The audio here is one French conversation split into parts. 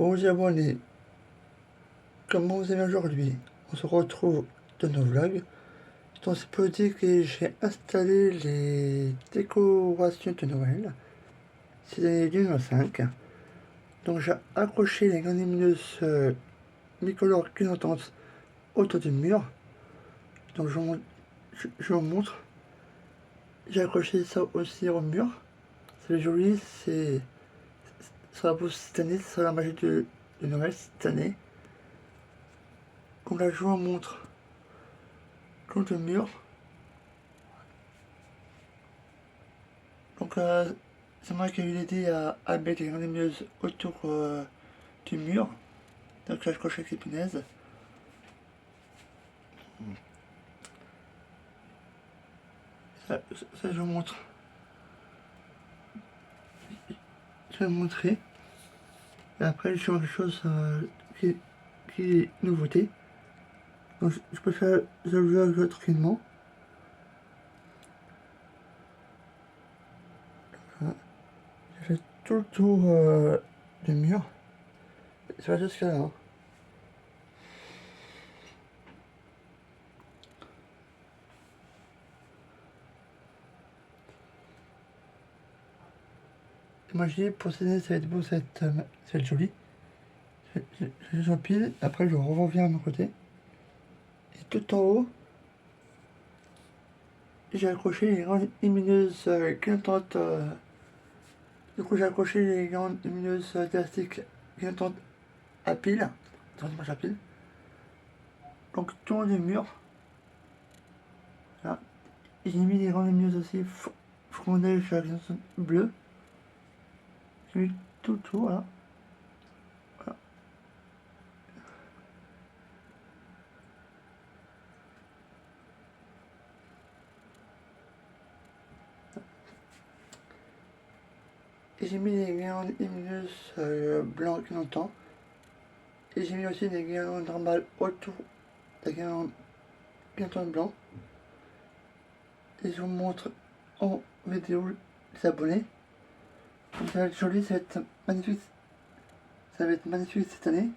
Bon les abonnés, comment vous allez aujourd'hui? On se retrouve dans nos vlogs. Donc c'est pour dire que j'ai installé les décorations de Noël. C'est l'année 2025. Donc j'ai accroché les grandes lumineuses bicolores clignotantes autour du mur. Donc je vous montre. J'ai accroché ça aussi au mur. C'est joli, ça va pour cette année, c'est la magie de Noël cette année. Donc là je vous montre contre le mur. Donc c'est moi qui ai eu l'idée à mettre les grandes lumineuses autour du mur. Donc là je coche avec les punaises. Ça je vous montre. Je vais vous montrer. Et après je vois quelque chose qui est nouveauté. Donc je peux faire le vlog tranquillement. Voilà. J'ai fait tout le tour du mur. Ça va jusqu'à là. Hein. Et moi je dis pour cette année ça va être beau, ça va être joli. J'empile, après je reviens à mon côté. Et tout en haut, j'ai accroché les grandes lumineuses clignotantes. Du coup, j'ai accroché les grandes lumineuses élastiques clignotantes à pile. À pile. Donc, tout le long du mur. Là. J'ai mis les grandes lumineuses aussi frondelles sur la clignotant bleue. J'ai mis tout autour, là. Voilà. Et j'ai mis les grandes lumineuses blancs clignotants. Et j'ai mis aussi des guirlandes normales autour des guirlandes clignotantes blancs. Et je vous montre en vidéo les abonnés. Ça va être joli, ça va être magnifique. Ça va être magnifique cette année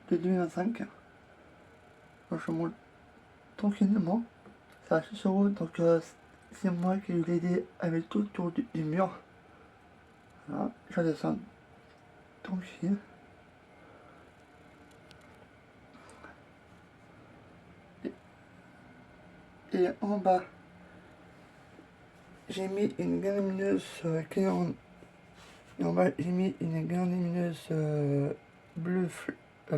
de 2025. Donc, je vous montre tranquillement. Ça va 6 €. Donc c'est moi qui ai eu l'idée avec tout autour du mur. Voilà, je descends tranquille. Et en bas, j'ai mis une grande lumineuse clignon. Et en bas, j'ai mis une grande lumineuse bleu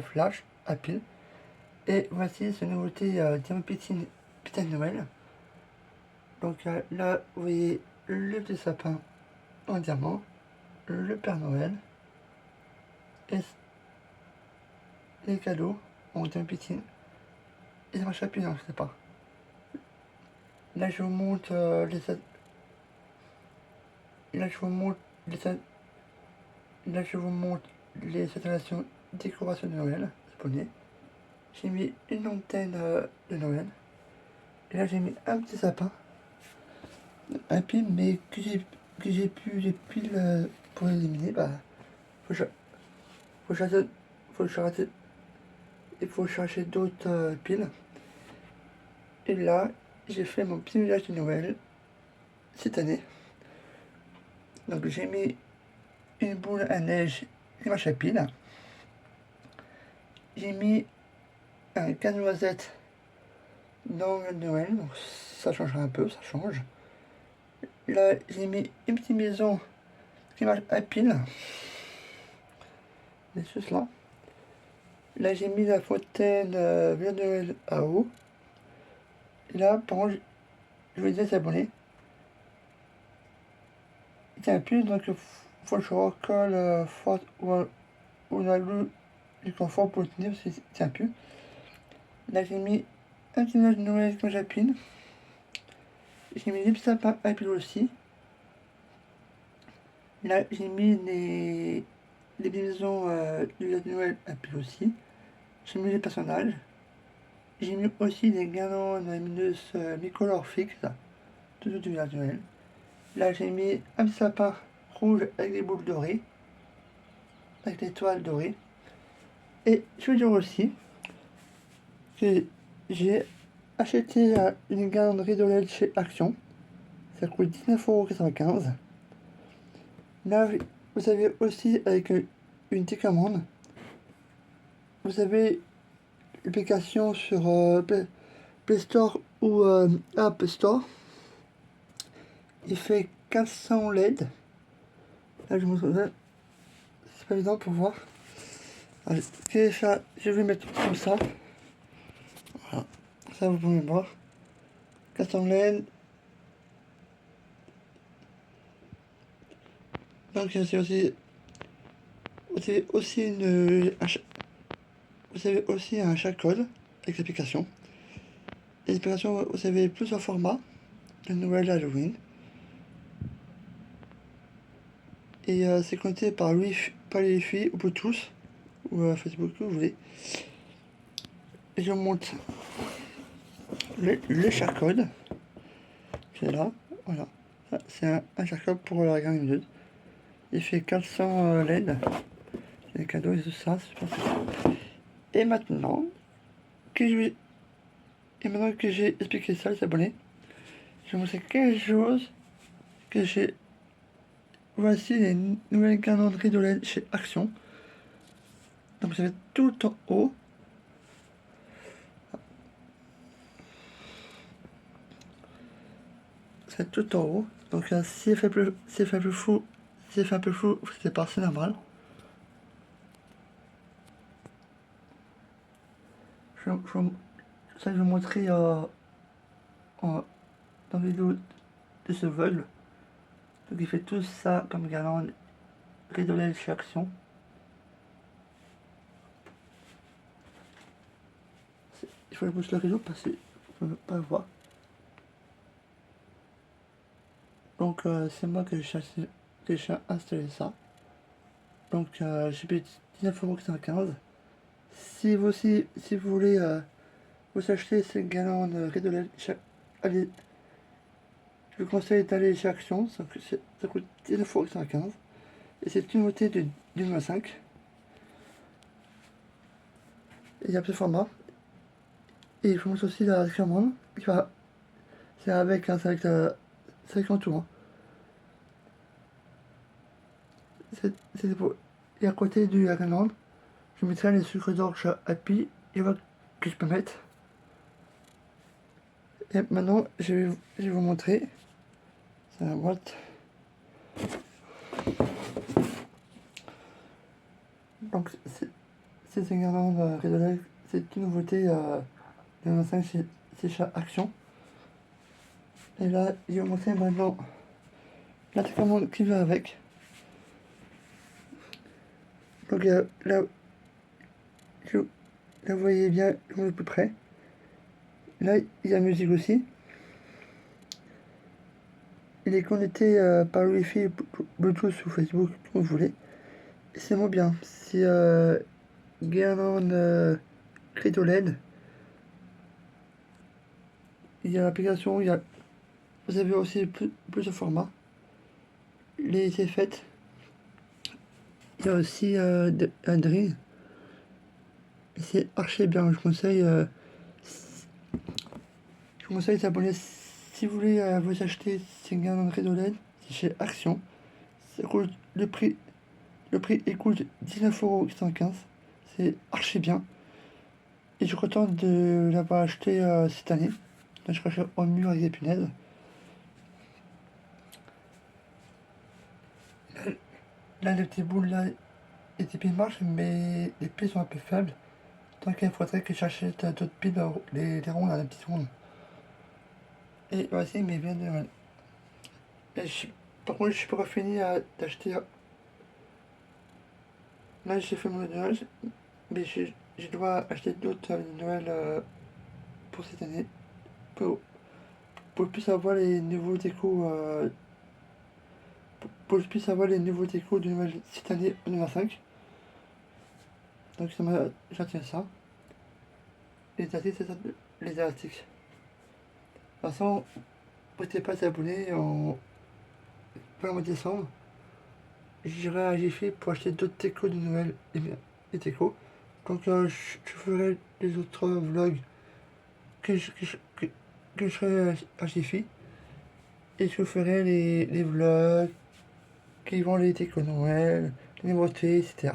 flash à pile. Et voici ce nouveauté Diamant Pétine Noël. Donc là, vous voyez le petit sapin en diamant, le Père Noël, et les cadeaux en diamant pétine. Et ça marche à plus, hein, je sais pas. Là, je vous montre Là, je vous montre Là, je vous montre les installations décoration de Noël japonais. J'ai mis une antenne de Noël. Et là, j'ai mis un petit sapin. Un pile, mais que j'ai pu les piles pour éliminer. Bah, faut chercher, faut chercher, il faut chercher d'autres piles. Et là, j'ai fait mon petit village de Noël cette année. Donc, j'ai mis une boule à neige et ma chapine. J'ai mis un casse-noisette dans le Noël, donc ça changera un peu, ça change. Là, j'ai mis une petite maison qui marche à pile. C'est juste là. Là, j'ai mis la fontaine Village de Noël à eau. Et là, par contre, je vais les abonner. Il tient plus, donc il faut que je recolle fort ou la loue du confort pour le tenir parce qu'il tient plus. Là, j'ai mis un petit nuage de Noël comme j'appuie. J'ai mis des petits sapins à pile aussi. Là, j'ai mis les maisons du village de Noël à pile aussi. J'ai mis les personnages. J'ai mis aussi des guirlandes lumineuses bicolores fixes tout autour du village de Noël. Là, j'ai mis un petit sapin rouge avec des boules dorées. avec l'étoile dorée. Et je veux dire aussi que j'ai acheté une galanterie de LED chez Action. Ça coûte 19,95 €. Là, vous avez aussi avec une télécommande. Vous avez l'application sur Play Store ou App Store. Il fait 400 LED. Là, je me souviens. C'est pas évident pour voir. Alors, ça, je vais mettre comme ça. Voilà. Ça, vous pouvez voir. 400 LED. Donc, c'est aussi. Vous avez aussi vous avez aussi un code avec l'application. L'application, vous avez plusieurs formats de Noël Halloween. Et c'est connecté par les Wi-Fi ou Bluetooth ou Facebook, que vous voulez. Et je monte le code qui est là. Voilà. C'est un code pour la gamme minute. Il fait 400 LED. Les cadeaux et tout ça, c'est pas ça. Et maintenant que j'ai expliqué ça les abonnés, je vais vous montrer quelque chose que j'ai. Voici les nouvelles calendriers de LED chez Action. Donc vous avez tout en haut. C'est tout en haut. Donc si c'est un peu flou, c'est pas, c'est normal. Ça, je vais vous montrer dans la vidéo de ce vol. Donc il fait tout ça comme garande rideau LED chez Action. Il faut que je bouge le rideau parce que je ne peux pas le voir. Donc c'est moi que j'ai installé ça. Donc j'ai payé 19,95 €. Si vous voulez vous acheter cette guirlande rideau LED, allez, je vous conseille d'aller chez Action, ça coûte 19,95 € et c'est une unité de 2,5 €. Il y a plusieurs formats. Et je vous montre aussi la commande. C'est avec en tout. Hein. C'est pour. Et à côté de la commande, je mettrai les sucres d'orge Happy et voilà que je peux mettre. Et maintenant, je vais vous montrer. C'est la boîte. Donc, c'est une guirlande Red. C'est une nouveauté de 25 chez Action. Et là, je vais vous montrer maintenant la commande qui va avec. Donc là, vous voyez bien à peu près. Là, il y a la musique aussi. Il est connecté par le Wi-Fi, Bluetooth ou Facebook, comme vous voulez. Et c'est moins bien. C'est guirlande Credo LED. Il y a l'application, vous avez aussi plusieurs formats. Les effets. Il y a aussi un drill. C'est archi bien. Je vous conseille d'abonner si vous voulez vous acheter ces guirlandes Credo LED. C'est chez Action. Ça coûte, le prix il coûte 19,75 €. C'est archi bien. Et je suis content de l'avoir acheté cette année. Là, je cherche au mur avec des punaises. Là, les petits boules là, les piles marchent, mais les piles sont un peu faibles. Donc il faudrait que j'achète d'autres piles, les ronds, là, les petites rondes. Et voici mes biens de Noël. Par contre, je suis pas fini d'acheter. Là, j'ai fait mon Noël, mais je dois acheter d'autres Noël pour cette année. Pour plus savoir les nouveaux décos. Pour plus savoir les nouveaux décos de Noël cette année en 2025. Donc j'attends ça. Les élastiques, c'est ça, les élastiques. De toute façon, n'hésitez pas à s'abonner en mois de décembre. j'irai à Jiffy pour acheter d'autres techos de Noël et techos. Donc je ferai les autres vlogs que je ferai à Jiffy. Et je ferai les vlogs qui vont les techos Noël, les nouveautés, etc.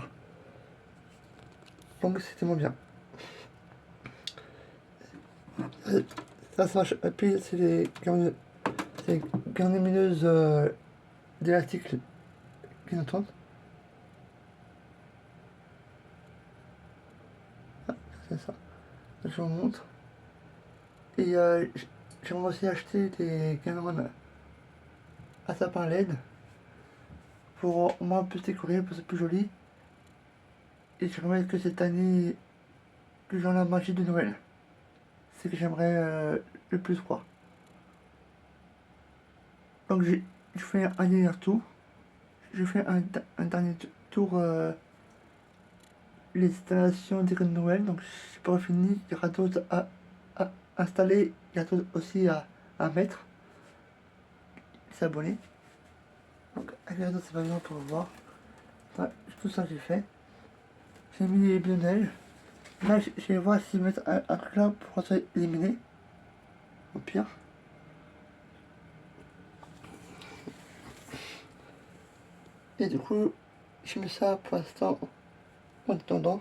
Donc c'est tellement bien. Ça marche. Et puis c'est les garnimineuses d'élastique qui n'entendent. Ah, c'est ça. Je vous montre. Et j'aimerais aussi acheter des caméras à sapin LED pour au moins plus décorer, pour c'est plus joli. Et j'aimerais que cette année, que j'en la magie de Noël. C'est que j'aimerais le plus quoi. Donc je fais un dernier tour. Je fais un dernier tour les installations des de Noël. Donc c'est pas fini. Il y aura d'autres à installer. Il y a d'autres aussi à mettre. S'abonner. Donc allez d'autres s'abonner pour voir. Ouais, tout ça j'ai fait. J'ai mis les bionnels. Là je vais voir s'ils mettent un truc là pour se éliminer. Au pire. Et du coup, je mets ça pour l'instant en attendant.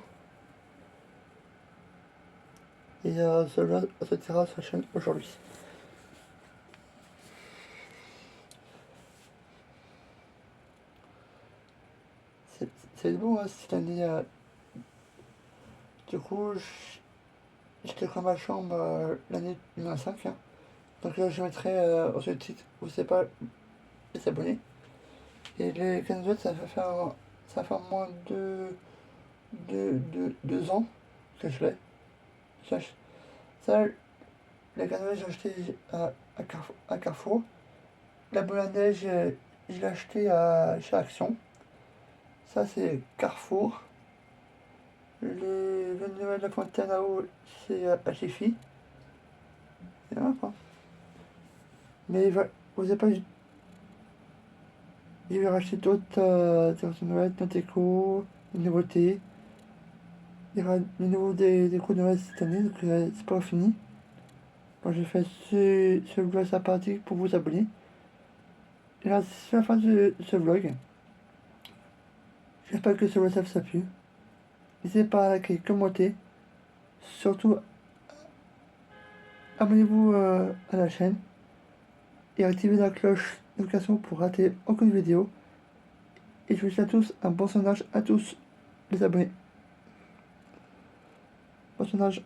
Et cela sortira sur la chaîne aujourd'hui. C'est bon, hein, cette année. Du coup, je décore ma chambre l'année 2025. Hein. Donc là, je mettrai au titre, vous savez pas, les abonnés. Et les 15 autres, ça fait moins de 2 ans que je l'ai. Ça, les 15 autres, j'ai acheté à Carrefour. La boule à neige, je l'ai acheté chez Action. Ça, c'est Carrefour. Le Noël de la Fontaine à eau, c'est à Jiffy. Et voilà quoi. Mais vous n'avez pas. Je vais racheter d'autres de Noël, d'autres décos, des nouveautés. Il y aura de nouveau des décos de Noël cette année, donc c'est pas fini. Bon, j'ai fait ce vlog sympathique pour vous abonner. Et là, c'est la fin de ce vlog. J'espère que ce vlog ça vous a plu. N'hésitez pas à liker, commenter. Surtout, abonnez-vous à la chaîne. Et activez la cloche de notification pour rater aucune vidéo. Et je vous souhaite à tous un bon sondage à tous les abonnés. Bon sondage.